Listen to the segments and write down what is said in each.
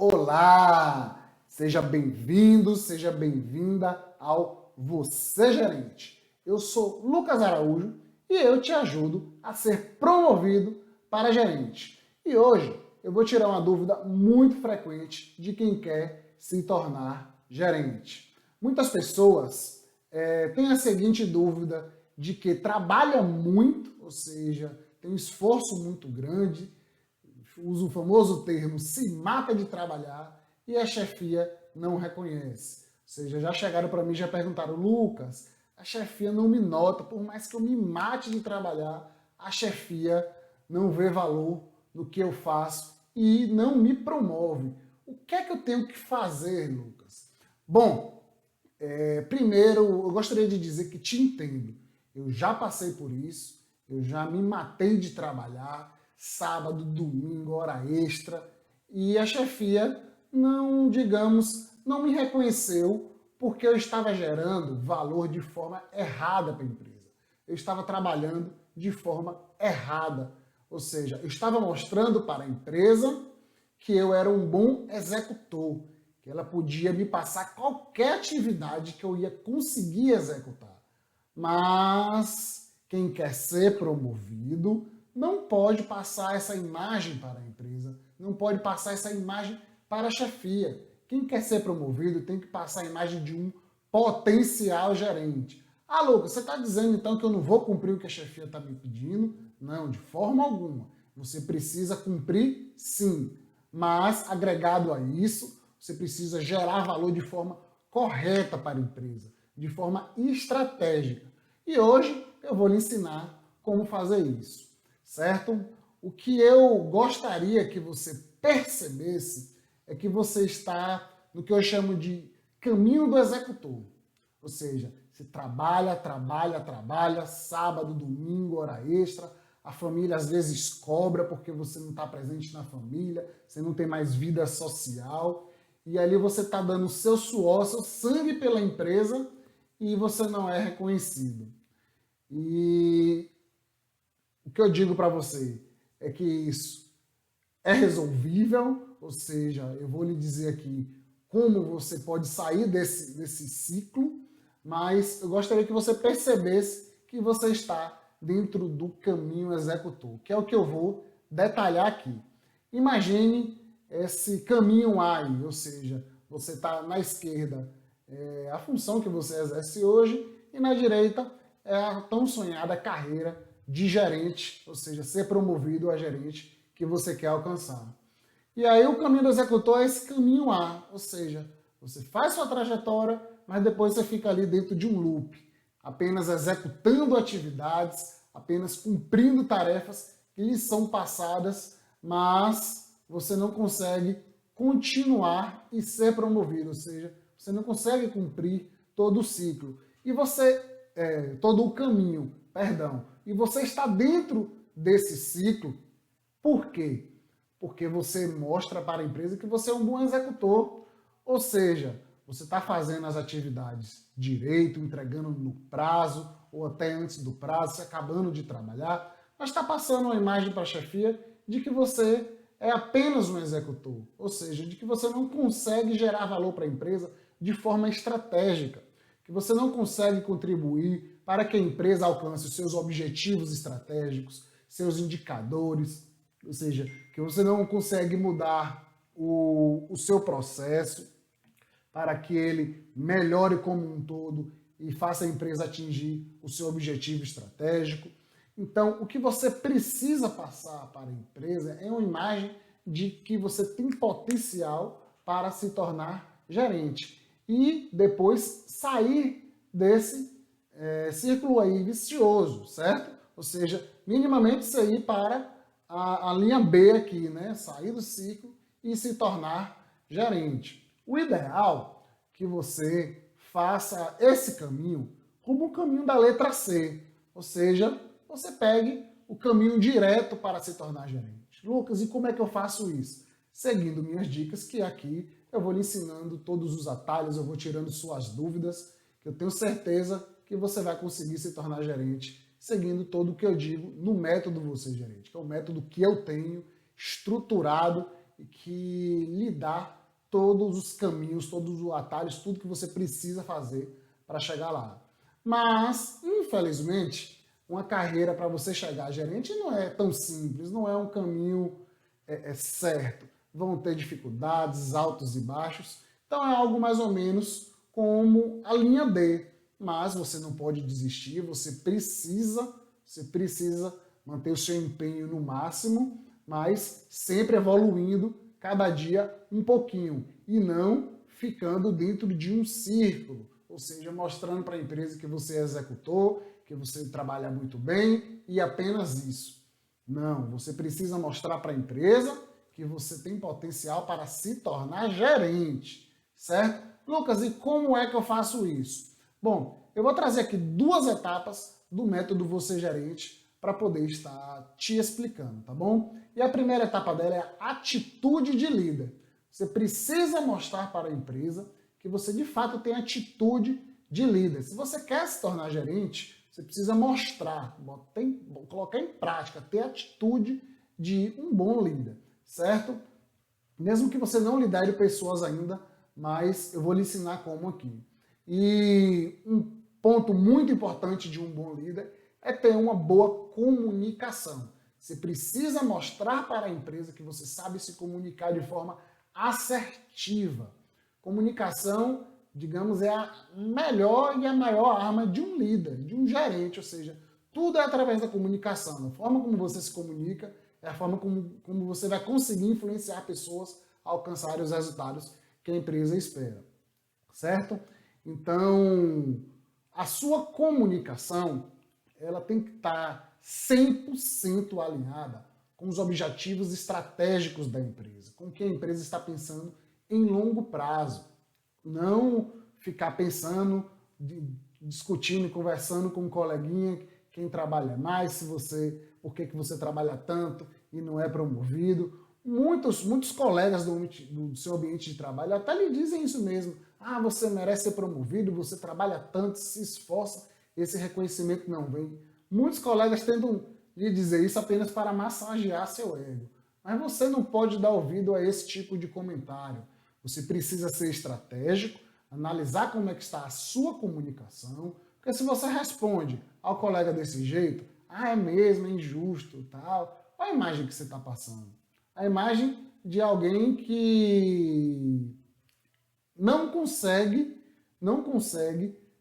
Olá! Seja bem-vindo, seja bem-vinda ao Você Gerente. Eu sou Lucas Araújo e eu te ajudo a ser promovido para gerente. E hoje eu vou tirar uma dúvida muito frequente de quem quer se tornar gerente. Muitas pessoas têm a seguinte dúvida de que trabalha muito, ou seja, tem um esforço muito grande, usa o famoso termo se mata de trabalhar e a chefia não reconhece. Ou seja, já chegaram para mim e já perguntaram: Lucas, a chefia não me nota, por mais que eu me mate de trabalhar, a chefia não vê valor no que eu faço e não me promove. O que é que eu tenho que fazer, Lucas? Bom, primeiro eu gostaria de dizer que te entendo. Eu já passei por isso, eu já me matei de trabalhar, sábado, domingo, hora extra, e a chefia não, digamos, não me reconheceu porque eu estava gerando valor de forma errada para a empresa. Eu estava trabalhando de forma errada, ou seja, eu estava mostrando para a empresa que eu era um bom executor, que ela podia me passar qualquer atividade que eu ia conseguir executar. Mas quem quer ser promovido não pode passar essa imagem para a empresa, não pode passar essa imagem para a chefia. Quem quer ser promovido tem que passar a imagem de um potencial gerente. Ah, Lucas, você está dizendo então que eu não vou cumprir o que a chefia está me pedindo? Não, de forma alguma. Você precisa cumprir, sim, mas agregado a isso, você precisa gerar valor de forma correta para a empresa, de forma estratégica. E hoje eu vou lhe ensinar como fazer isso, certo? O que eu gostaria que você percebesse é que você está no que eu chamo de caminho do executor. Ou seja, você trabalha, trabalha, trabalha, sábado, domingo, hora extra, a família às vezes cobra porque você não está presente na família, você não tem mais vida social, e ali você está dando o seu suor, seu sangue pela empresa e você não é reconhecido. E o que eu digo para você é que isso é resolvível, ou seja, eu vou lhe dizer aqui como você pode sair desse ciclo, mas eu gostaria que você percebesse que você está dentro do caminho executor, que é o que eu vou detalhar aqui. Imagine esse caminho A, ou seja, você está na esquerda, a função que você exerce hoje, e na direita é a tão sonhada carreira de gerente, ou seja, ser promovido a gerente que você quer alcançar. E aí o caminho do executor é esse caminho A, ou seja, você faz sua trajetória, mas depois você fica ali dentro de um loop, apenas executando atividades, apenas cumprindo tarefas que lhe são passadas, mas você não consegue continuar e ser promovido, ou seja, você não consegue cumprir todo o ciclo. E você, todo o caminho, perdão. E você está dentro desse ciclo, por quê? Porque você mostra para a empresa que você é um bom executor. Ou seja, você está fazendo as atividades direito, entregando no prazo, ou até antes do prazo, se acabando de trabalhar, mas está passando uma imagem para a chefia de que você é apenas um executor. Ou seja, de que você não consegue gerar valor para a empresa de forma estratégica, que você não consegue contribuir para que a empresa alcance os seus objetivos estratégicos, seus indicadores, ou seja, que você não consegue mudar o seu processo para que ele melhore como um todo e faça a empresa atingir o seu objetivo estratégico. Então, o que você precisa passar para a empresa é uma imagem de que você tem potencial para se tornar gerente e depois sair desse círculo aí vicioso, certo? Ou seja, minimamente sair para a linha B aqui, né? Sair do ciclo e se tornar gerente. O ideal é que você faça esse caminho como o caminho da letra C, ou seja, você pegue o caminho direto para se tornar gerente. Lucas, e como é que eu faço isso? Seguindo minhas dicas, que aqui eu vou lhe ensinando todos os atalhos, eu vou tirando suas dúvidas, que eu tenho certeza que você vai conseguir se tornar gerente seguindo todo o que eu digo no método Você Gerente, que é o método que eu tenho estruturado e que lhe dá todos os caminhos, todos os atalhos, tudo que você precisa fazer para chegar lá. Mas, infelizmente, uma carreira para você chegar a gerente não é tão simples, não é um caminho certo. Vão ter dificuldades, altos e baixos. Então é algo mais ou menos como a linha D. Mas você não pode desistir, você precisa manter o seu empenho no máximo, mas sempre evoluindo cada dia um pouquinho e não ficando dentro de um círculo, ou seja, mostrando para a empresa que você é executor, que você trabalha muito bem e apenas isso. Não, você precisa mostrar para a empresa que você tem potencial para se tornar gerente, certo? Lucas, e como é que eu faço isso? Bom, eu vou trazer aqui 2 etapas do método Você Gerente para poder estar te explicando, tá bom? E a primeira etapa dela é a atitude de líder. Você precisa mostrar para a empresa que você de fato tem atitude de líder. Se você quer se tornar gerente, você precisa mostrar, colocar em prática, ter atitude de um bom líder, certo? Mesmo que você não lidere pessoas ainda, mas eu vou lhe ensinar como aqui. E um ponto muito importante de um bom líder é ter uma boa comunicação. Você precisa mostrar para a empresa que você sabe se comunicar de forma assertiva. Comunicação, digamos, é a melhor e a maior arma de um líder, de um gerente, ou seja, tudo é através da comunicação. A forma como você se comunica é a forma como você vai conseguir influenciar pessoas a alcançarem os resultados que a empresa espera, certo? Então, a sua comunicação, ela tem que estar 100% alinhada com os objetivos estratégicos da empresa, com o que a empresa está pensando em longo prazo. Não ficar pensando, discutindo, conversando com um coleguinha, quem trabalha mais, por que você trabalha tanto e não é promovido. Muitos colegas do seu ambiente de trabalho até lhe dizem isso mesmo. Ah, você merece ser promovido, você trabalha tanto, se esforça, esse reconhecimento não vem. Muitos colegas tentam lhe dizer isso apenas para massagear seu ego. Mas você não pode dar ouvido a esse tipo de comentário. Você precisa ser estratégico, analisar como é que está a sua comunicação, porque se você responde ao colega desse jeito, ah, é mesmo, é injusto, tal, qual a imagem que você está passando? A imagem de alguém que não consegue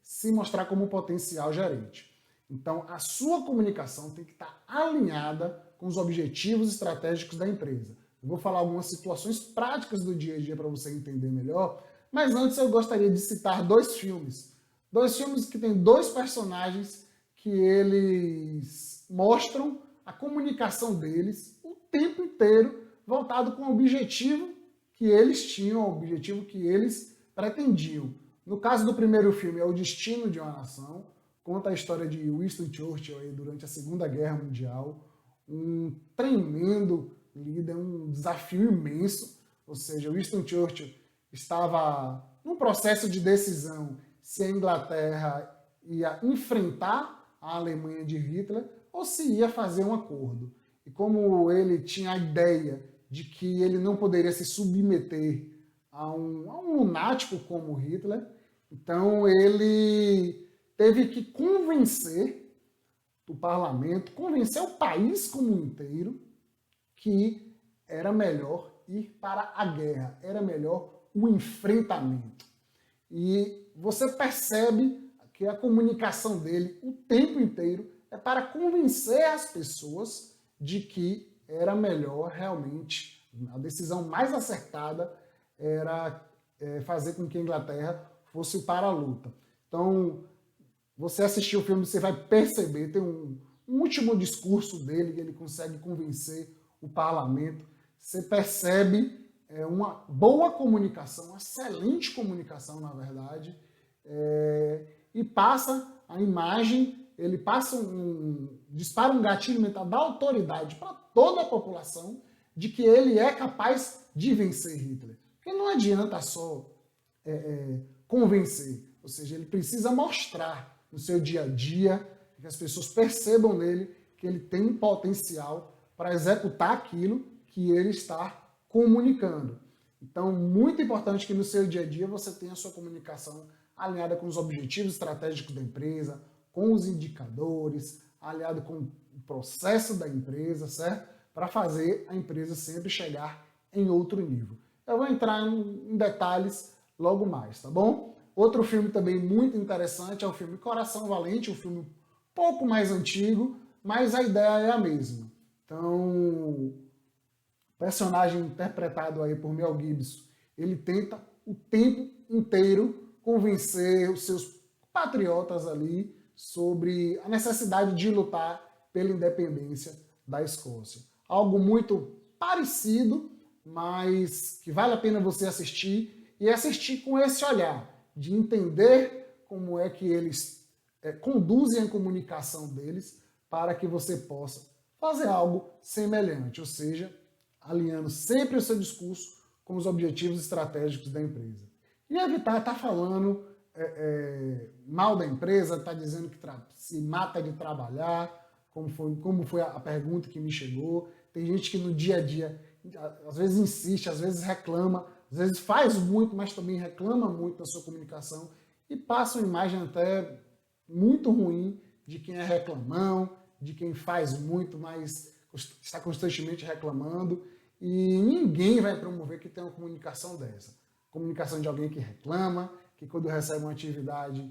se mostrar como potencial gerente. Então, a sua comunicação tem que estar alinhada com os objetivos estratégicos da empresa. Eu vou falar algumas situações práticas do dia a dia para você entender melhor, mas antes eu gostaria de citar 2 filmes. 2 filmes que têm 2 personagens que eles mostram a comunicação deles o tempo inteiro voltado com o objetivo que eles tinham, o objetivo que eles pretendiam. No caso do primeiro filme, é O Destino de uma Nação, conta a história de Winston Churchill aí durante a Segunda Guerra Mundial, um tremendo líder, um desafio imenso, ou seja, Winston Churchill estava num processo de decisão se a Inglaterra ia enfrentar a Alemanha de Hitler ou se ia fazer um acordo. E como ele tinha a ideia de que ele não poderia se submeter a um lunático como Hitler, então ele teve que convencer o parlamento, convencer o país como inteiro que era melhor ir para a guerra, era melhor o enfrentamento. E você percebe que a comunicação dele o tempo inteiro é para convencer as pessoas de que era melhor realmente, a decisão mais acertada era fazer com que a Inglaterra fosse para a luta. Então, você assistir o filme, você vai perceber, tem um último discurso dele, que ele consegue convencer o parlamento. Você percebe uma boa comunicação, uma excelente comunicação, na verdade, e passa a imagem, ele dispara um gatilho mental da autoridade para toda a população de que ele é capaz de vencer Hitler. Porque não adianta só convencer, ou seja, ele precisa mostrar no seu dia a dia, que as pessoas percebam nele que ele tem potencial para executar aquilo que ele está comunicando. Então, muito importante que no seu dia a dia você tenha a sua comunicação alinhada com os objetivos estratégicos da empresa, com os indicadores, alinhado com o processo da empresa, certo? Para fazer a empresa sempre chegar em outro nível. Eu vou entrar em detalhes logo mais, tá bom? Outro filme também muito interessante é o filme Coração Valente, um filme um pouco mais antigo, mas a ideia é a mesma. Então, o personagem interpretado aí por Mel Gibson, ele tenta o tempo inteiro convencer os seus patriotas ali sobre a necessidade de lutar pela independência da Escócia. Algo muito parecido, mas que vale a pena você assistir e assistir com esse olhar de entender como é que eles conduzem a comunicação deles para que você possa fazer algo semelhante, ou seja, alinhando sempre o seu discurso com os objetivos estratégicos da empresa. E evitar estar falando mal da empresa, estar dizendo que se mata de trabalhar, como foi a pergunta que me chegou. Tem gente que no dia a dia, às vezes insiste, às vezes reclama, às vezes faz muito, mas também reclama muito da sua comunicação e passa uma imagem até muito ruim de quem é reclamão, de quem faz muito, mas está constantemente reclamando. E ninguém vai promover que tenha uma comunicação dessa. Comunicação de alguém que reclama, que quando recebe uma atividade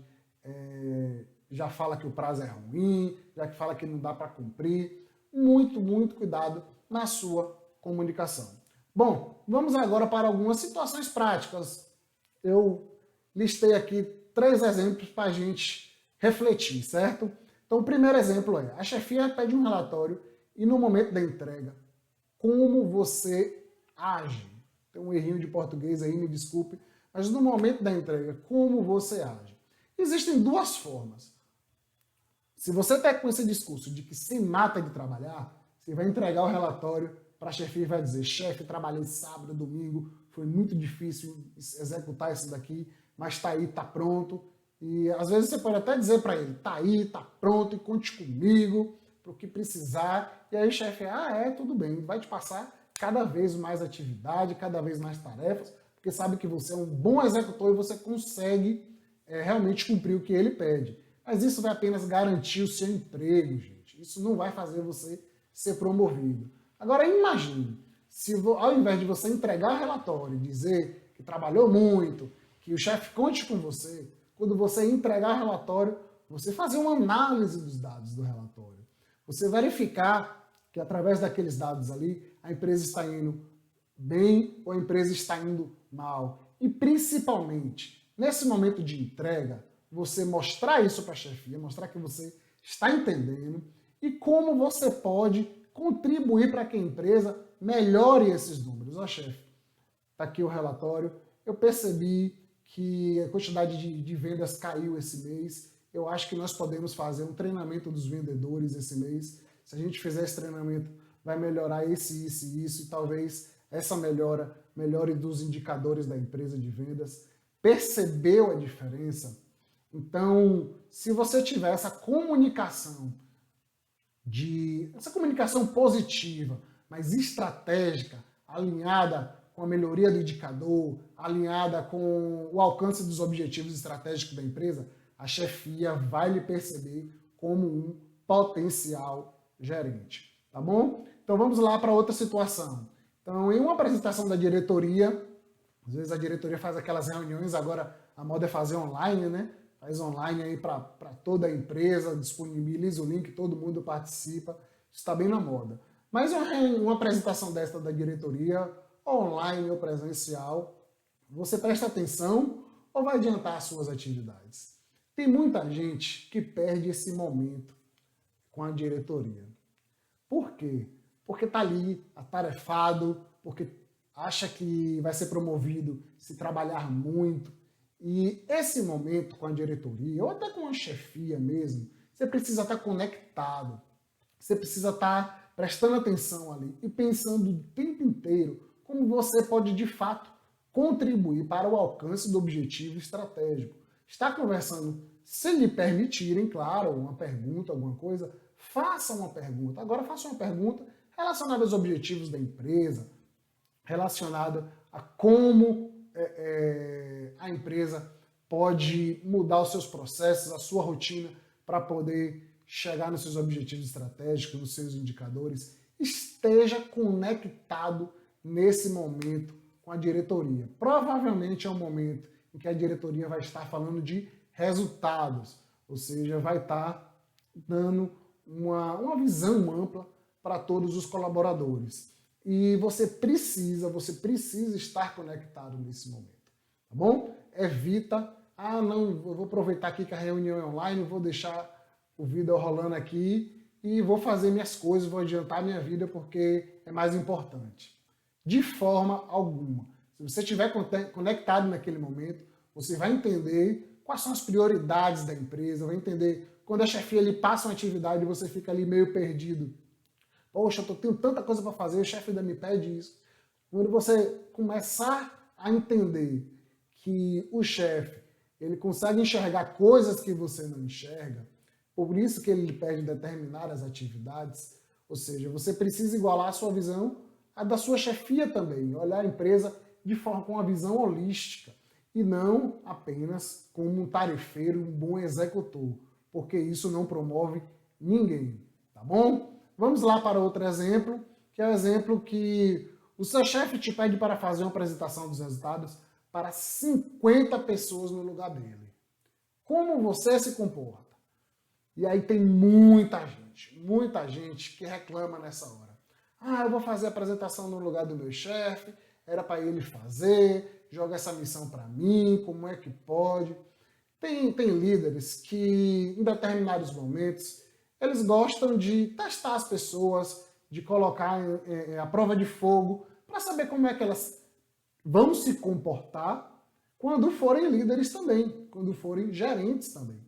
já fala que o prazo é ruim, já que fala que não dá para cumprir. Muito, muito cuidado na sua comunicação. Bom, vamos agora para algumas situações práticas. Eu listei aqui 3 exemplos para a gente refletir, certo? Então, o primeiro exemplo é, a chefia pede um relatório e no momento da entrega, como você age? Tem um errinho de português aí, me desculpe, mas no momento da entrega, como você age? Existem 2 formas. Se você está com esse discurso de que se mata de trabalhar, você vai entregar o relatório para a chefia e vai dizer, chefe, trabalhei sábado, domingo, foi muito difícil executar isso daqui, mas está aí, está pronto. E às vezes você pode até dizer para ele, está aí, está pronto, e conte comigo para o que precisar. E aí o chefe, tudo bem, vai te passar cada vez mais atividade, cada vez mais tarefas, porque sabe que você é um bom executor e você consegue realmente cumprir o que ele pede. Mas isso vai apenas garantir o seu emprego, gente. Isso não vai fazer você ser promovido. Agora imagine, se ao invés de você entregar o relatório e dizer que trabalhou muito, que o chefe conte com você, quando você entregar o relatório, você fazer uma análise dos dados do relatório. Você verificar que através daqueles dados ali, a empresa está indo bem ou a empresa está indo mal. E principalmente, nesse momento de entrega, você mostrar isso para a chefia, mostrar que você está entendendo e como você pode contribuir para que a empresa melhore esses números. Ó, chefe, está aqui o relatório, eu percebi que a quantidade de vendas caiu esse mês, eu acho que nós podemos fazer um treinamento dos vendedores esse mês. Se a gente fizer esse treinamento, vai melhorar isso, e talvez essa melhore dos indicadores da empresa de vendas. Percebeu a diferença? Então, se você tiver essa comunicação positiva, mas estratégica, alinhada com a melhoria do indicador, alinhada com o alcance dos objetivos estratégicos da empresa, a chefia vai lhe perceber como um potencial gerente, tá bom? Então vamos lá para outra situação. Então, em uma apresentação da diretoria, às vezes a diretoria faz aquelas reuniões, agora a moda é fazer online, né? Faz online aí para toda a empresa, disponibiliza o link, todo mundo participa, está bem na moda. Mas uma apresentação desta da diretoria, online ou presencial, você presta atenção ou vai adiantar as suas atividades? Tem muita gente que perde esse momento com a diretoria. Por quê? Porque está ali atarefado, porque acha que vai ser promovido se trabalhar muito. E esse momento com a diretoria, ou até com a chefia mesmo, você precisa estar conectado. Você precisa estar prestando atenção ali e pensando o tempo inteiro como você pode, de fato, contribuir para o alcance do objetivo estratégico. Está conversando, se lhe permitirem, claro, uma pergunta, alguma coisa, faça uma pergunta. Agora faça uma pergunta relacionada aos objetivos da empresa, relacionada a como a empresa pode mudar os seus processos, a sua rotina, para poder chegar nos seus objetivos estratégicos, nos seus indicadores. Esteja conectado nesse momento com a diretoria. Provavelmente é um momento em que a diretoria vai estar falando de resultados, ou seja, vai estar dando uma visão ampla para todos os colaboradores. E você precisa estar conectado nesse momento, tá bom? Evita, não, eu vou aproveitar aqui que a reunião é online, vou deixar o vídeo rolando aqui e vou fazer minhas coisas, vou adiantar minha vida porque é mais importante. De forma alguma. Se você estiver conectado naquele momento, você vai entender quais são as prioridades da empresa, vai entender quando a chefia lhe passa uma atividade e você fica ali meio perdido. Poxa, eu tenho tanta coisa para fazer, o chefe ainda me pede isso. Quando você começar a entender que o chefe ele consegue enxergar coisas que você não enxerga, por isso que ele lhe pede determinadas atividades, ou seja, você precisa igualar a sua visão à da sua chefia também, olhar a empresa com uma visão holística e não apenas como um tarefeiro, um bom executor, porque isso não promove ninguém, tá bom? Vamos lá para outro exemplo, que é o exemplo que o seu chefe te pede para fazer uma apresentação dos resultados para 50 pessoas no lugar dele. Como você se comporta? E aí tem muita gente que reclama nessa hora. Eu vou fazer a apresentação no lugar do meu chefe, era para ele fazer, joga essa missão para mim, como é que pode? Tem líderes que, em determinados momentos, eles gostam de testar as pessoas, de colocar a prova de fogo, para saber como é que elas vão se comportar quando forem líderes também, quando forem gerentes também.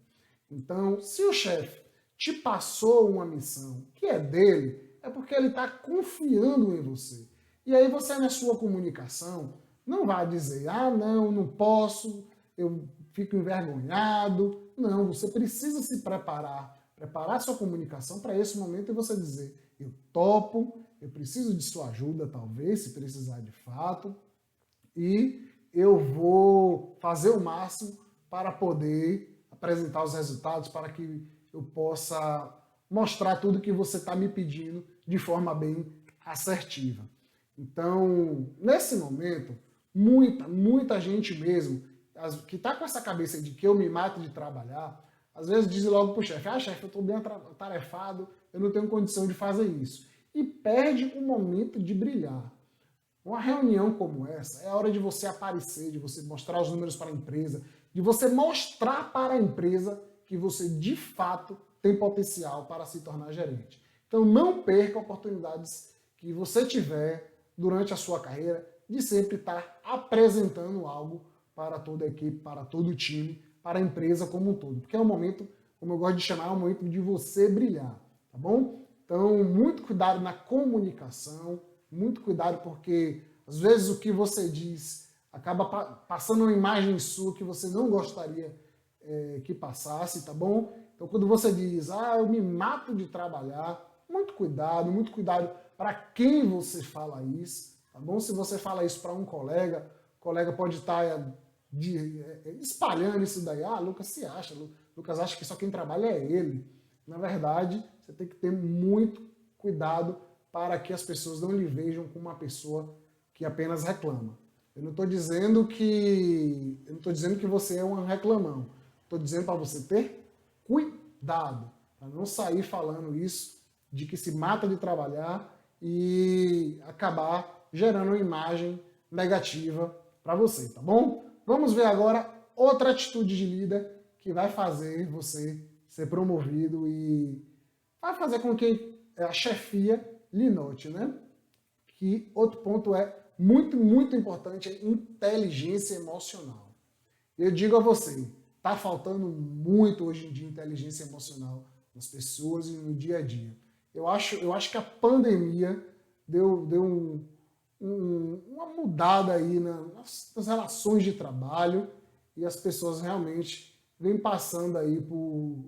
Então, se o chefe te passou uma missão que é dele, é porque ele está confiando em você. E aí você, na sua comunicação, não vai dizer, não posso, eu fico envergonhado. Não, você precisa se preparar sua comunicação para esse momento e você dizer, eu topo, eu preciso de sua ajuda, talvez, se precisar de fato, e eu vou fazer o máximo para poder apresentar os resultados, para que eu possa mostrar tudo que você está me pedindo de forma bem assertiva. Então, nesse momento, muita gente mesmo, que está com essa cabeça de que eu me mato de trabalhar, às vezes diz logo para o chefe, chefe, eu estou bem atarefado, eu não tenho condição de fazer isso. E perde o momento de brilhar. Uma reunião como essa é a hora de você aparecer, de você mostrar os números para a empresa, de você mostrar para a empresa que você de fato tem potencial para se tornar gerente. Então não perca oportunidades que você tiver durante a sua carreira de sempre estar apresentando algo para toda a equipe, para todo o time, para a empresa como um todo. Porque é um momento, como eu gosto de chamar, é um momento de você brilhar, tá bom? Então, muito cuidado na comunicação, muito cuidado porque às vezes o que você diz acaba passando uma imagem sua que você não gostaria que passasse, tá bom? Então, quando você diz, eu me mato de trabalhar, muito cuidado para quem você fala isso, tá bom? Se você fala isso para um colega, o colega pode estar espalhando isso daí. Lucas se acha, Lucas acha que só quem trabalha é ele. Na verdade, você tem que ter muito cuidado para que as pessoas não lhe vejam como uma pessoa que apenas reclama. Eu não estou dizendo que você é um reclamão. Estou dizendo para você ter cuidado, para não sair falando isso, de que se mata de trabalhar e acabar gerando uma imagem negativa para você, tá bom? Vamos ver agora outra atitude de líder que vai fazer você ser promovido e vai fazer com que a chefia lhe note, né? Que outro ponto é muito importante, é inteligência emocional. Eu digo a você, está faltando muito hoje em dia inteligência emocional nas pessoas e no dia a dia. Eu acho que a pandemia deu uma mudada aí nas relações de trabalho e as pessoas realmente vêm passando aí por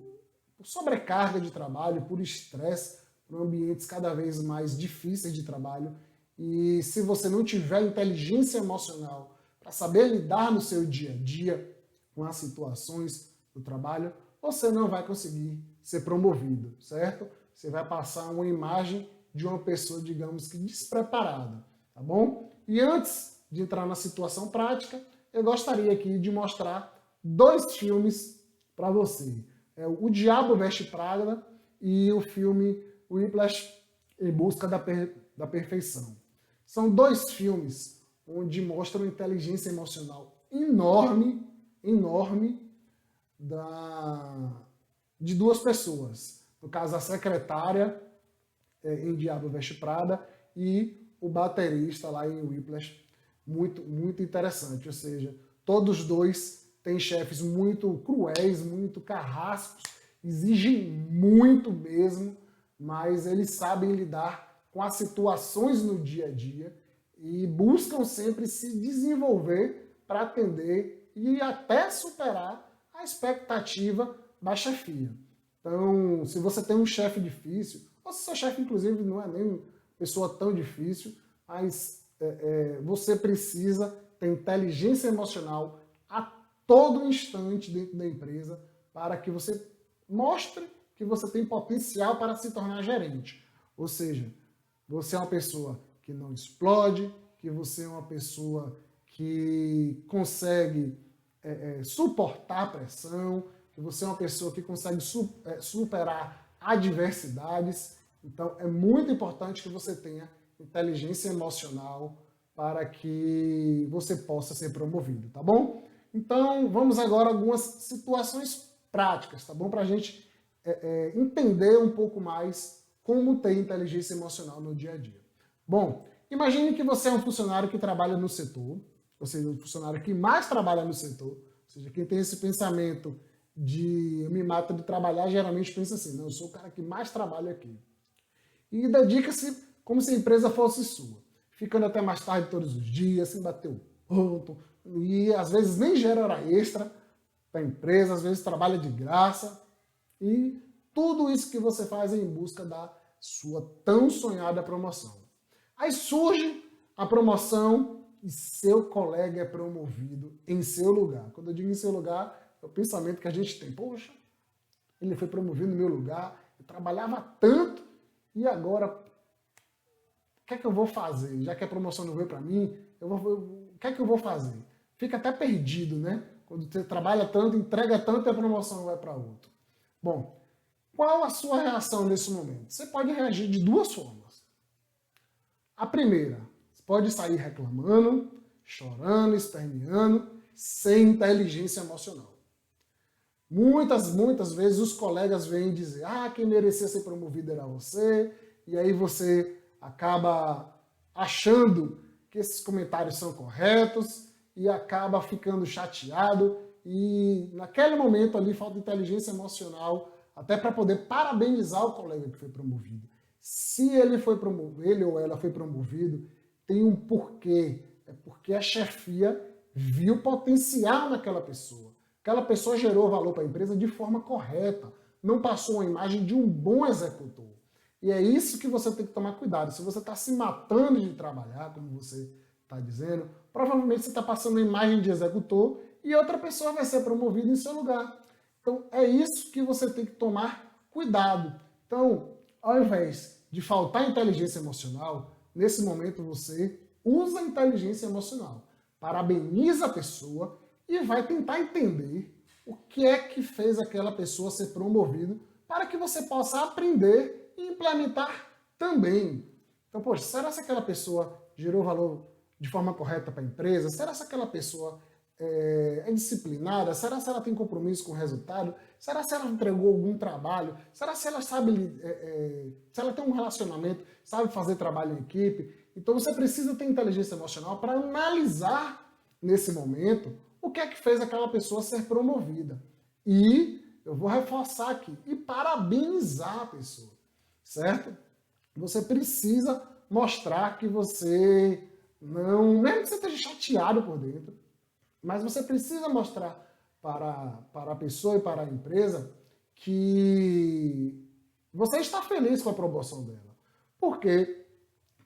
sobrecarga de trabalho, por estresse, por ambientes cada vez mais difíceis de trabalho E se você não tiver inteligência emocional para saber lidar no seu dia a dia com as situações do trabalho, você não vai conseguir ser promovido, certo? Você vai passar uma imagem de uma pessoa, digamos que despreparada, tá bom? E antes de entrar na situação prática, eu gostaria aqui de mostrar 2 filmes para você. É O Diabo Veste Prada e o filme Whiplash Em Busca da Perfeição. São 2 filmes onde mostram inteligência emocional enorme, enorme de 2 pessoas. No caso, a secretária em Diabo Veste Prada e o baterista lá em Whiplash. Muito, muito interessante. Ou seja, todos os 2 têm chefes muito cruéis, muito carrascos, exigem muito mesmo, mas eles sabem lidar com as situações no dia a dia e buscam sempre se desenvolver para atender e até superar a expectativa da chefia. Então, se você tem um chefe difícil, ou se seu chefe, inclusive, não é nem uma pessoa tão difícil, mas você precisa ter inteligência emocional a todo instante dentro da empresa para que você mostre que você tem potencial para se tornar gerente. Ou seja, você é uma pessoa que não explode, que você é uma pessoa que consegue suportar a pressão, que você é uma pessoa que consegue superar adversidades. Então, é muito importante que você tenha inteligência emocional para que você possa ser promovido, tá bom? Então, vamos agora a algumas situações práticas, tá bom? Para a gente entender um pouco mais como ter inteligência emocional no dia a dia. Bom, imagine que você é um funcionário que trabalha no setor, ou seja, um funcionário que mais trabalha no setor, ou seja, quem tem esse pensamento de eu me mato de trabalhar, geralmente pensa assim, não, eu sou o cara que mais trabalha aqui. E dedica-se como se a empresa fosse sua, ficando até mais tarde todos os dias, sem bater o ponto, e às vezes nem gera hora extra para a empresa, às vezes trabalha de graça, e tudo isso que você faz é em busca da sua tão sonhada promoção. Aí surge a promoção e seu colega é promovido em seu lugar. Quando eu digo em seu lugar, é o pensamento que a gente tem. Poxa, ele foi promovido no meu lugar, eu trabalhava tanto e agora o que é que eu vou fazer? Já que a promoção não veio para mim, o que é que eu vou fazer? Fica até perdido, né? Quando você trabalha tanto, entrega tanto e a promoção vai para outro. Bom, qual a sua reação nesse momento? Você pode reagir de 2 formas. A primeira, você pode sair reclamando, chorando, esperneando, sem inteligência emocional. Muitas vezes os colegas vêm dizer, quem merecia ser promovido era você, e aí você acaba achando que esses comentários são corretos e acaba ficando chateado e naquele momento ali falta inteligência emocional até para poder parabenizar o colega que foi promovido. Se ele ou ela foi promovido, tem um porquê. É porque a chefia viu potencial naquela pessoa. Aquela pessoa gerou valor para a empresa de forma correta, não passou uma imagem de um bom executor. E é isso que você tem que tomar cuidado. Se você está se matando de trabalhar, como você está dizendo, provavelmente você está passando a imagem de executor e outra pessoa vai ser promovida em seu lugar. Então, é isso que você tem que tomar cuidado. Então, ao invés de faltar inteligência emocional, nesse momento você usa a inteligência emocional, parabeniza a pessoa e vai tentar entender o que é que fez aquela pessoa ser promovida para que você possa aprender e implementar também. Então, poxa, será que aquela pessoa gerou valor de forma correta para a empresa? Será que aquela pessoa é disciplinada? Será que ela tem compromisso com o resultado? Será que ela entregou algum trabalho? Será que ela sabe, se ela tem um relacionamento, sabe fazer trabalho em equipe? Então você precisa ter inteligência emocional para analisar nesse momento o que é que fez aquela pessoa ser promovida. E eu vou reforçar aqui, e parabenizar a pessoa, certo? Você precisa mostrar que você não, mesmo que você esteja chateado por dentro, mas você precisa mostrar para a pessoa e para a empresa que você está feliz com a promoção dela. Por quê?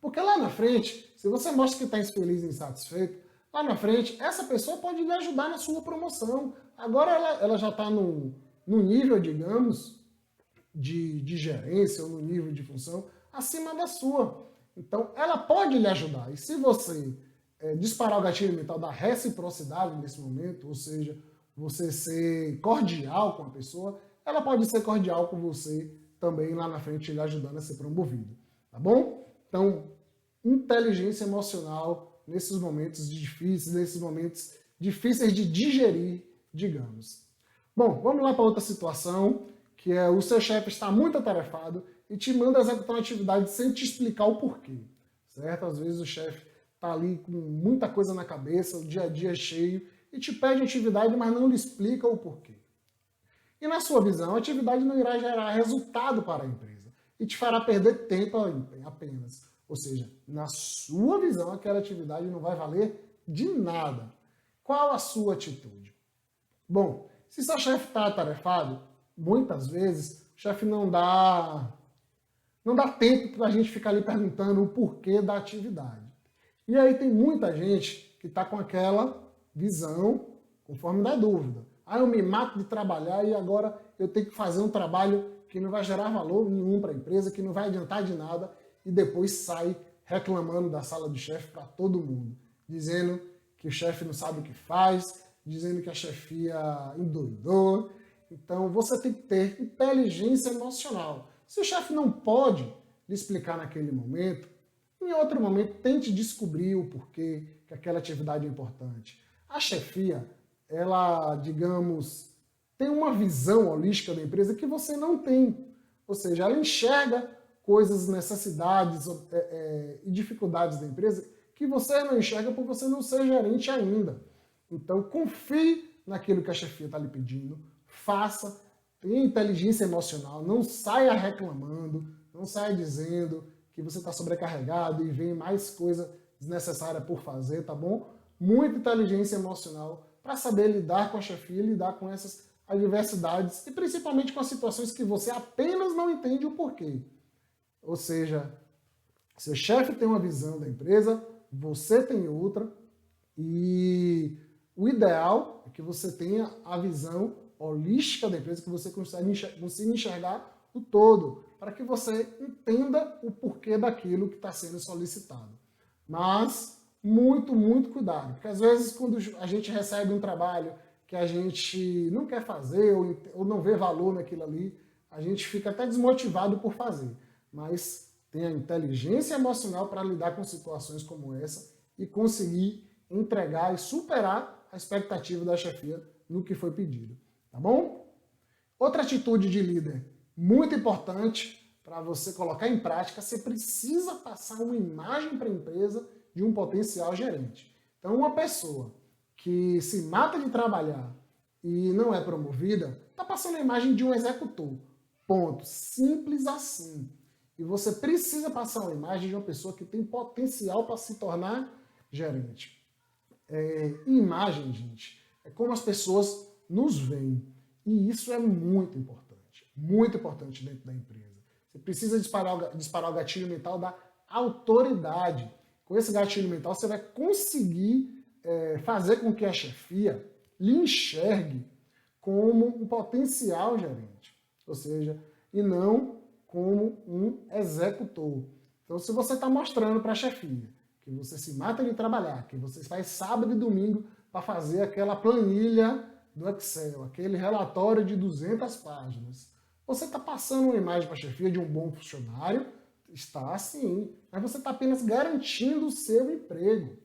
Porque lá na frente, se você mostra que está infeliz e insatisfeito, lá na frente, essa pessoa pode lhe ajudar na sua promoção. Agora ela já está no nível, digamos, de gerência ou no nível de função acima da sua. Então, ela pode lhe ajudar. E se você disparar o gatilho mental da reciprocidade nesse momento, ou seja, você ser cordial com a pessoa, ela pode ser cordial com você também lá na frente, lhe ajudando a ser promovido. Tá bom? Então, inteligência emocional nesses momentos difíceis de digerir, digamos. Bom, vamos lá para outra situação, que é o seu chefe está muito atarefado e te manda executar uma atividade sem te explicar o porquê, certo? Às vezes o chefe está ali com muita coisa na cabeça, o dia a dia é cheio, e te pede atividade, mas não lhe explica o porquê. E na sua visão, a atividade não irá gerar resultado para a empresa e te fará perder tempo apenas. Ou seja, na sua visão, aquela atividade não vai valer de nada. Qual a sua atitude? Bom, se seu chefe está atarefado, muitas vezes o chefe não dá tempo para a gente ficar ali perguntando o porquê da atividade. E aí tem muita gente que está com aquela visão conforme da dúvida. Ah, eu me mato de trabalhar e agora eu tenho que fazer um trabalho que não vai gerar valor nenhum para a empresa, que não vai adiantar de nada, e depois sai reclamando da sala do chefe para todo mundo, dizendo que o chefe não sabe o que faz, dizendo que a chefia endoidou. Então você tem que ter inteligência emocional. Se o chefe não pode lhe explicar naquele momento, em outro momento tente descobrir o porquê que aquela atividade é importante. A chefia, ela, digamos, tem uma visão holística da empresa que você não tem. Ou seja, ela enxerga coisas, necessidades e dificuldades da empresa que você não enxerga por você não ser gerente ainda. Então, confie naquilo que a chefia está lhe pedindo, faça, tenha inteligência emocional, não saia reclamando, não saia dizendo que você está sobrecarregado e vem mais coisa desnecessária por fazer, tá bom? Muita inteligência emocional para saber lidar com a chefia, lidar com essas adversidades e principalmente com as situações que você apenas não entende o porquê. Ou seja, seu chefe tem uma visão da empresa, você tem outra, e o ideal é que você tenha a visão holística da empresa, que você consiga enxergar o todo, para que você entenda o porquê daquilo que está sendo solicitado. Mas muito, muito cuidado, porque às vezes quando a gente recebe um trabalho que a gente não quer fazer ou não vê valor naquilo ali, a gente fica até desmotivado por fazer. Mas tenha inteligência emocional para lidar com situações como essa e conseguir entregar e superar a expectativa da chefia no que foi pedido. Tá bom? Outra atitude de líder muito importante para você colocar em prática, você precisa passar uma imagem para a empresa de um potencial gerente. Então, uma pessoa que se mata de trabalhar e não é promovida, está passando a imagem de um executor. Ponto. Simples assim. E você precisa passar uma imagem de uma pessoa que tem potencial para se tornar gerente. Imagem, gente, é como as pessoas nos veem. E isso é muito importante dentro da empresa. Você precisa disparar o gatilho mental da autoridade. Com esse gatilho mental, você vai conseguir fazer com que a chefia lhe enxergue como um potencial gerente. Ou seja, e não como um executor. Então, se você está mostrando para a chefia que você se mata de trabalhar, que você faz sábado e domingo para fazer aquela planilha do Excel, aquele relatório de 200 páginas, você está passando uma imagem para a chefia de um bom funcionário? Está sim, mas você está apenas garantindo o seu emprego.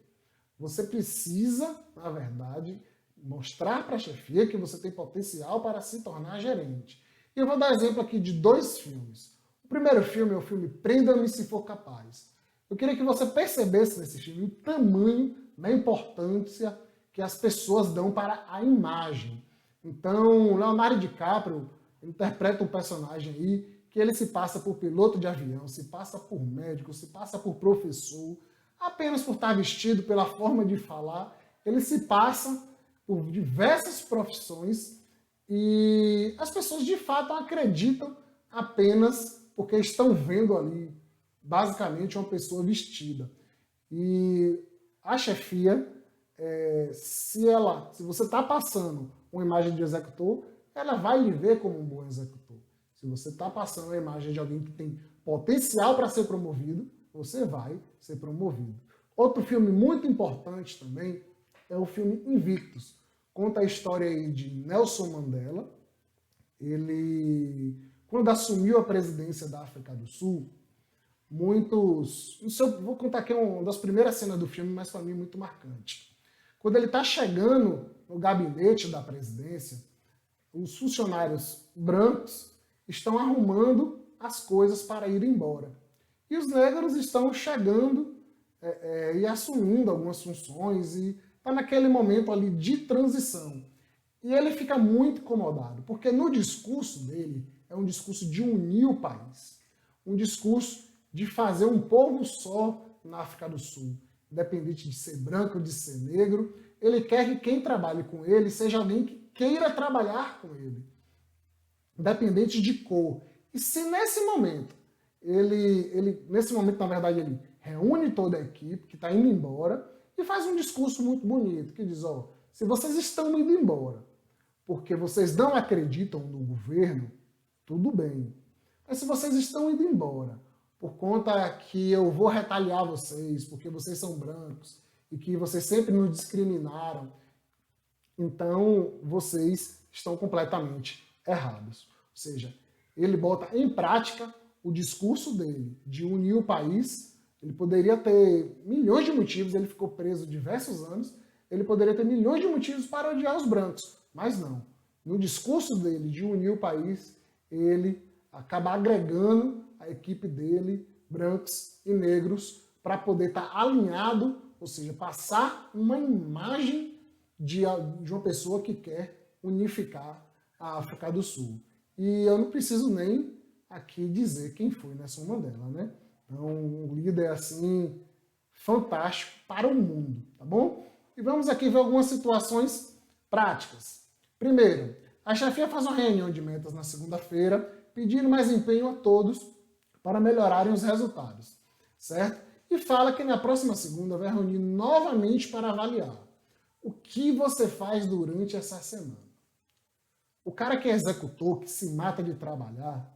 Você precisa, na verdade, mostrar para a chefia que você tem potencial para se tornar gerente. E eu vou dar exemplo aqui de 2 filmes. O primeiro filme é o filme Prenda-me se for capaz. Eu queria que você percebesse nesse filme o tamanho da importância que as pessoas dão para a imagem. Então, Leonardo DiCaprio interpreta um personagem aí que ele se passa por piloto de avião, se passa por médico, se passa por professor, apenas por estar vestido, pela forma de falar, ele se passa por diversas profissões e as pessoas de fato acreditam apenas porque estão vendo ali basicamente uma pessoa vestida. E a chefia, se você está passando uma imagem de executor, ela vai lhe ver como um bom executor. Se você está passando uma imagem de alguém que tem potencial para ser promovido, você vai ser promovido. Outro filme muito importante também é o filme Invictus. Conta a história aí de Nelson Mandela. Ele, quando assumiu a presidência da África do Sul, vou contar aqui uma das primeiras cenas do filme, mas para mim muito marcante. Quando ele está chegando no gabinete da presidência, os funcionários brancos estão arrumando as coisas para ir embora. E os negros estão chegando e assumindo algumas funções e está naquele momento ali de transição. E ele fica muito incomodado, porque no discurso dele é um discurso de unir o país, um discurso de fazer um povo só na África do Sul, independente de ser branco ou de ser negro. Ele quer que quem trabalhe com ele seja alguém que queira trabalhar com ele, independente de cor. E se nesse momento, na verdade, ele reúne toda a equipe que está indo embora e faz um discurso muito bonito, que diz, se vocês estão indo embora porque vocês não acreditam no governo, tudo bem. Mas se vocês estão indo embora por conta que eu vou retaliar vocês, porque vocês são brancos e que vocês sempre nos discriminaram, então vocês estão completamente errados. Ou seja, ele bota em prática o discurso dele de unir o país. Ele poderia ter milhões de motivos, ele ficou preso diversos anos, ele poderia ter milhões de motivos para odiar os brancos, mas não. No discurso dele de unir o país, ele acaba agregando a equipe dele, brancos e negros, para poder estar alinhado, ou seja, passar uma imagem de uma pessoa que quer unificar a África do Sul. E eu não preciso nem aqui dizer quem foi Nelson Mandela, né? Então, um líder assim, fantástico para o mundo, tá bom? E vamos aqui ver algumas situações práticas. Primeiro, a chefia faz uma reunião de metas na segunda-feira, pedindo mais empenho a todos para melhorarem os resultados, certo? E fala que na próxima segunda vai reunir novamente para avaliar o que você faz durante essa semana. O cara que é executor, que se mata de trabalhar,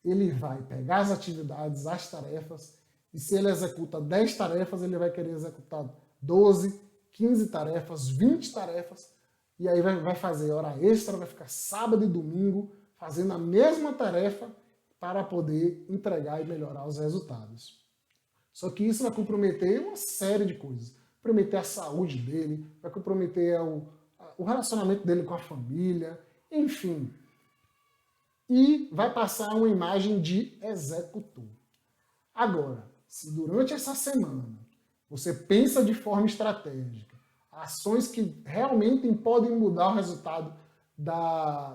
ele vai pegar as atividades, as tarefas, e se ele executa 10 tarefas, ele vai querer executar 12, 15 tarefas, 20 tarefas, e aí vai fazer hora extra, vai ficar sábado e domingo fazendo a mesma tarefa para poder entregar e melhorar os resultados. Só que isso vai comprometer uma série de coisas. Vai comprometer a saúde dele, vai comprometer o relacionamento dele com a família, enfim. E vai passar uma imagem de executor. Agora, se durante essa semana você pensa de forma estratégica, ações que realmente podem mudar o resultado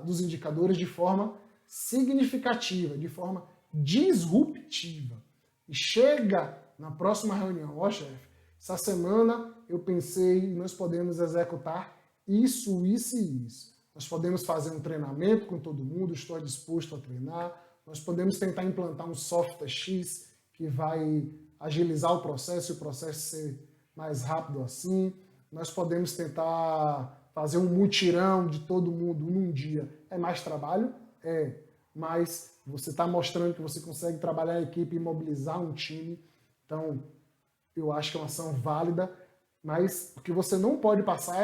dos indicadores de forma significativa, de forma disruptiva, e chega na próxima reunião, chefe, essa semana eu pensei, nós podemos executar isso, isso e isso. Nós podemos fazer um treinamento com todo mundo, estou disposto a treinar. Nós podemos tentar implantar um software X que vai agilizar o processo e o processo ser mais rápido assim. Nós podemos tentar fazer um mutirão de todo mundo num dia. É mais trabalho? É. Mas você está mostrando que você consegue trabalhar em equipe e mobilizar um time. Então, eu acho que é uma ação válida. Mas o que você não pode passar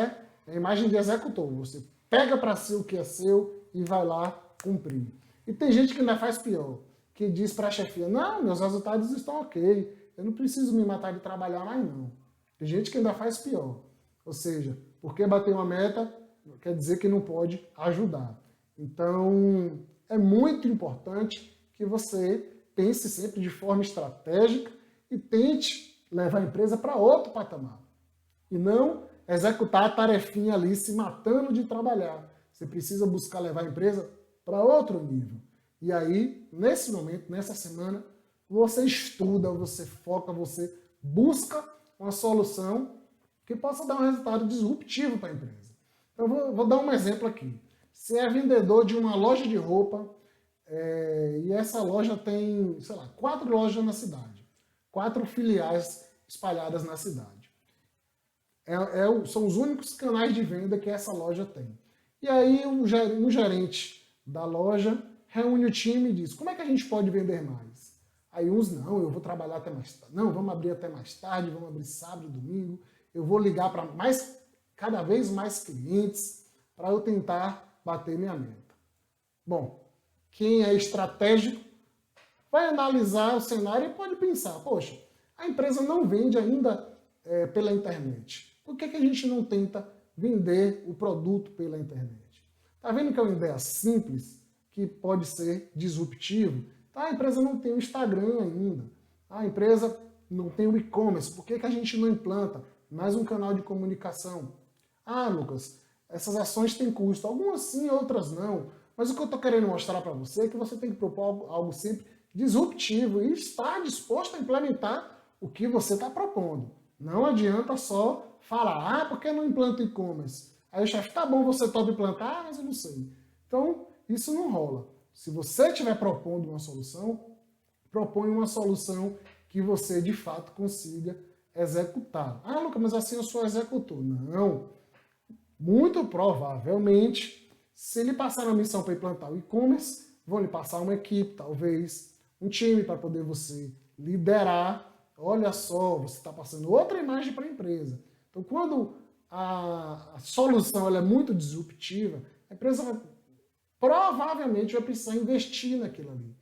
é a imagem de executor. Você pega para si o que é seu e vai lá cumprir. E tem gente que ainda faz pior, que diz para a chefia, não, meus resultados estão ok, eu não preciso me matar de trabalhar mais não. Tem gente que ainda faz pior. Ou seja, porque bater uma meta quer dizer que não pode ajudar. Então, é muito importante que você pense sempre de forma estratégica e tente levar a empresa para outro patamar. E não executar a tarefinha ali se matando de trabalhar. Você precisa buscar levar a empresa para outro nível. E aí, nesse momento, nessa semana, você estuda, você foca, você busca uma solução que possa dar um resultado disruptivo para a empresa. Então, vou dar um exemplo aqui. Você é vendedor de uma loja de roupa e essa loja tem, sei lá, 4 lojas na cidade, 4 filiais espalhadas na cidade. São os únicos canais de venda que essa loja tem. E aí um gerente da loja reúne o time e diz, como é que a gente pode vender mais? Aí uns, não, eu vou trabalhar até mais tarde. Não, vamos abrir até mais tarde, vamos abrir sábado e domingo. Eu vou ligar para cada vez mais clientes para eu tentar bater minha meta. Bom, quem é estratégico vai analisar o cenário e pode pensar, poxa, a empresa não vende ainda pela internet. Por que a gente não tenta vender o produto pela internet? Tá vendo que é uma ideia simples, que pode ser disruptivo? Tá, a empresa não tem o Instagram ainda. A empresa não tem o e-commerce. Por que a gente não implanta mais um canal de comunicação? Ah, Lucas, essas ações têm custo. Algumas sim, outras não. Mas o que eu estou querendo mostrar para você é que você tem que propor algo sempre disruptivo e estar disposto a implementar o que você está propondo. Não adianta só falar, ah, por que não implanta e-commerce? Aí o chefe, tá bom, você topa implantar, mas eu não sei. Então, isso não rola. Se você estiver propondo uma solução, propõe uma solução que você, de fato, consiga executar. Ah, Lucas, mas assim eu sou executor. Não. Muito provavelmente, se ele passar a missão para implantar o e-commerce, vão lhe passar uma equipe, talvez, um time para poder você liderar. Olha só, você está passando outra imagem para a empresa. Então, quando a solução ela é muito disruptiva, a empresa provavelmente vai precisar investir naquilo ali.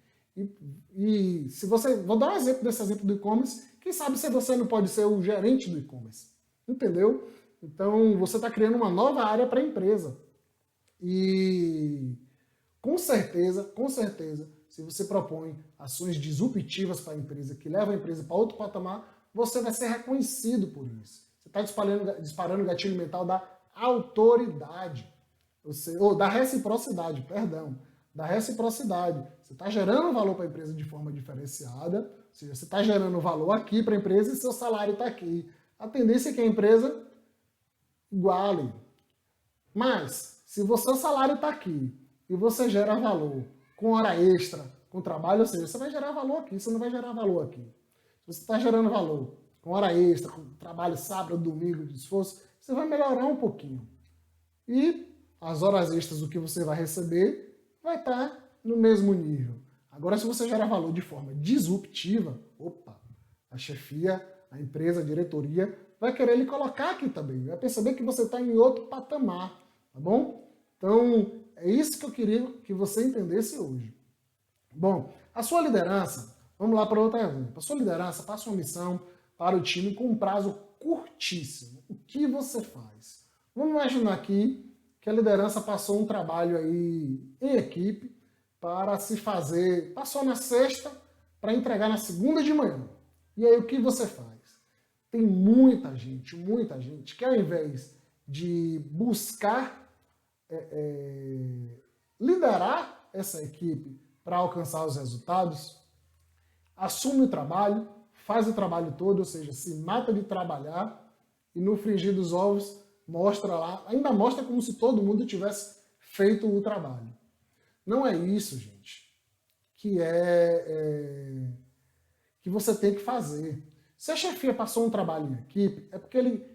E se você, vou dar um exemplo desse exemplo do e-commerce, quem sabe se você não pode ser o gerente do e-commerce, entendeu? Então você está criando uma nova área para a empresa. E com certeza, se você propõe ações disruptivas para a empresa, que levam a empresa para outro patamar, você vai ser reconhecido por isso. Você está disparando o gatilho mental da autoridade. Ou da reciprocidade, perdão. Da reciprocidade. Você está gerando valor para a empresa de forma diferenciada, ou seja, você está gerando valor aqui para a empresa e seu salário está aqui. A tendência é que a empresa iguale. Mas, se o seu salário está aqui e você gera valor com hora extra, com trabalho, ou seja, você vai gerar valor aqui, você não vai gerar valor aqui. Se você está gerando valor com hora extra, com trabalho sábado, domingo, de esforço, você vai melhorar um pouquinho. E as horas extras do que você vai receber vai estar no mesmo nível. Agora, se você gerar valor de forma disruptiva, opa, a chefia, a empresa, a diretoria vai querer lhe colocar aqui também. Vai perceber que você está em outro patamar, tá bom? Então, é isso que eu queria que você entendesse hoje. Bom, a sua liderança, vamos lá para outro exemplo. A sua liderança passa uma missão para o time com um prazo curtíssimo. O que você faz? Vamos imaginar aqui que a liderança passou um trabalho aí em equipe para se fazer, passou na sexta para entregar na segunda de manhã. E aí o que você faz? Tem muita gente que ao invés de buscar liderar essa equipe para alcançar os resultados, assume o trabalho, faz o trabalho todo, ou seja, se mata de trabalhar e no frigir dos ovos mostra lá, ainda mostra como se todo mundo tivesse feito o trabalho. Não é isso, gente, que que você tem que fazer. Se a chefia passou um trabalho em equipe, é porque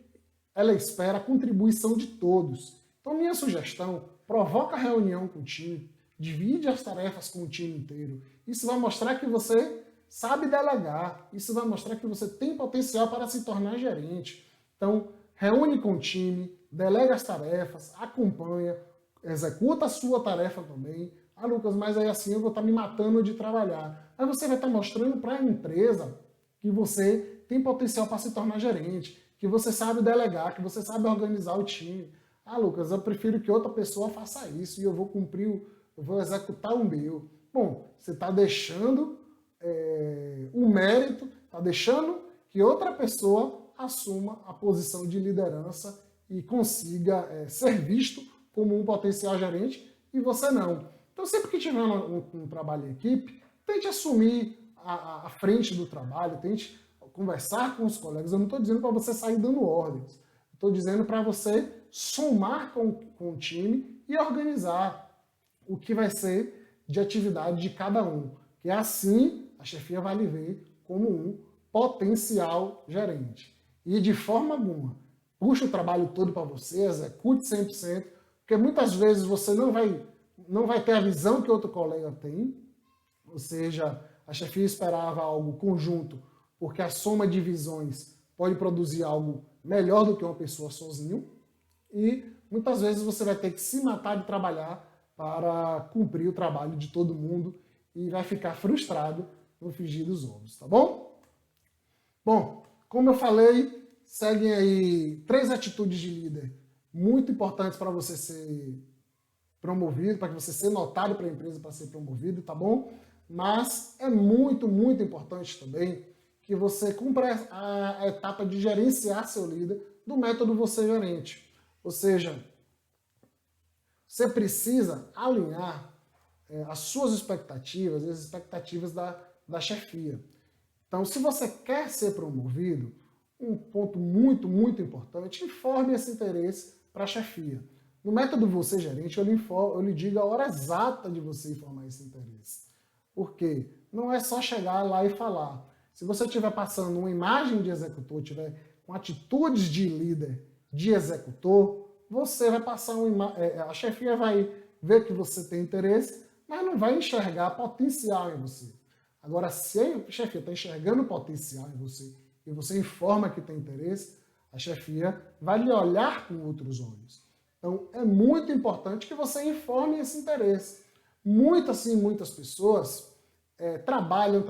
ela espera a contribuição de todos. Então, minha sugestão, provoca reunião com o time, divide as tarefas com o time inteiro. Isso vai mostrar que você sabe delegar, isso vai mostrar que você tem potencial para se tornar gerente. Então, reúne com o time, delega as tarefas, acompanha, executa a sua tarefa também. Ah, Lucas, mas aí assim eu vou estar me matando de trabalhar. Aí você vai estar mostrando para a empresa que você tem potencial para se tornar gerente, que você sabe delegar, que você sabe organizar o time. Ah, Lucas, eu prefiro que outra pessoa faça isso e eu vou executar o meu. Bom, você está deixando o mérito, está deixando que outra pessoa assuma a posição de liderança e consiga ser visto como um potencial gerente e você não. Então, sempre que tiver um trabalho em equipe, tente assumir a frente do trabalho, tente conversar com os colegas. Eu não estou dizendo para você sair dando ordens, estou dizendo para você somar com o time e organizar o que vai ser de atividade de cada um, que assim a chefia vai lhe ver como um potencial gerente. E de forma alguma, puxa o trabalho todo para você, execute 100%, porque muitas vezes você não vai ter a visão que outro colega tem, ou seja, a chefia esperava algo conjunto, porque a soma de visões pode produzir algo melhor do que uma pessoa sozinho, e muitas vezes você vai ter que se matar de trabalhar para cumprir o trabalho de todo mundo e vai ficar frustrado no frigir dos ovos, tá bom? Bom, como eu falei, seguem aí 3 atitudes de líder muito importantes para você ser promovido, para que você seja notado para a empresa para ser promovido, tá bom? Mas é muito, muito importante também que você cumpra a etapa de gerenciar seu líder do método Você Gerente. Ou seja, você precisa alinhar as suas expectativas e as expectativas da chefia. Então, se você quer ser promovido, um ponto muito, muito importante, informe esse interesse para a chefia. No método Você Gerente, eu lhe digo a hora exata de você informar esse interesse. Por quê? Não é só chegar lá e falar. Se você estiver passando uma imagem de executor, estiver com atitudes de líder, de executor, você vai passar a chefia vai ver que você tem interesse, mas não vai enxergar potencial em você. Agora, se a chefia está enxergando potencial em você e você informa que tem interesse, a chefia vai lhe olhar com outros olhos. Então, é muito importante que você informe esse interesse. Muitas pessoas trabalham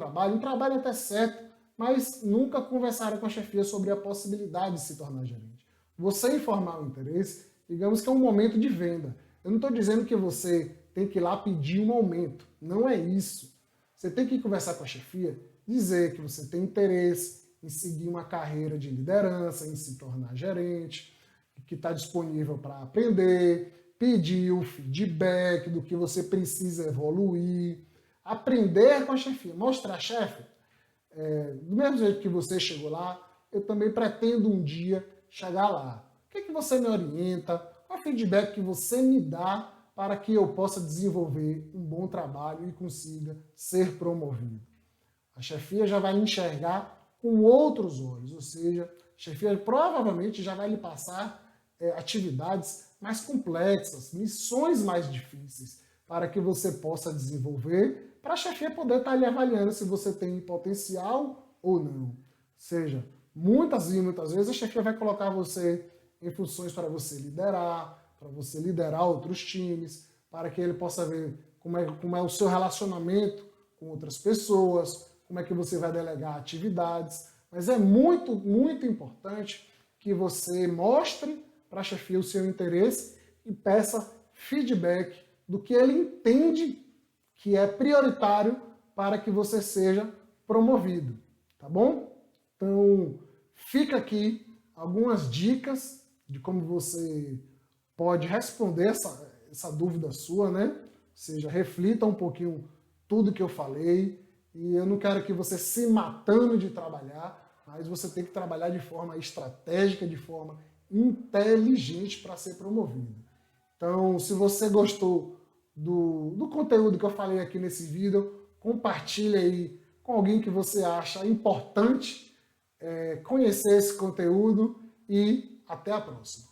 até certo, mas nunca conversaram com a chefia sobre a possibilidade de se tornar gerente. Você informar o interesse, digamos que é um momento de venda. Eu não estou dizendo que você tem que ir lá pedir um aumento. Não é isso. Você tem que conversar com a chefia, dizer que você tem interesse em seguir uma carreira de liderança, em se tornar gerente, que está disponível para aprender, pedir o feedback do que você precisa evoluir, aprender com a chefia, mostrar, chefe, do mesmo jeito que você chegou lá, eu também pretendo um dia chegar lá. O que você me orienta? Qual é o feedback que você me dá para que eu possa desenvolver um bom trabalho e consiga ser promovido? A chefia já vai me enxergar com outros olhos, ou seja, a chefia provavelmente já vai lhe passar atividades mais complexas, missões mais difíceis, para que você possa desenvolver, para a chefia poder estar lhe avaliando se você tem potencial ou não. Ou seja, muitas vezes a chefia vai colocar você em funções para você liderar outros times, para que ele possa ver como é o seu relacionamento com outras pessoas, como é que você vai delegar atividades. Mas é muito, muito importante que você mostre para a chefia o seu interesse e peça feedback do que ele entende que é prioritário para que você seja promovido, tá bom? Então, fica aqui algumas dicas de como você pode responder essa dúvida sua, né? Ou seja, reflita um pouquinho tudo que eu falei, e eu não quero que você se matando de trabalhar, mas você tem que trabalhar de forma estratégica, de forma inteligente para ser promovido. Então, se você gostou do conteúdo que eu falei aqui nesse vídeo, compartilhe aí com alguém que você acha importante conhecer esse conteúdo e até a próxima.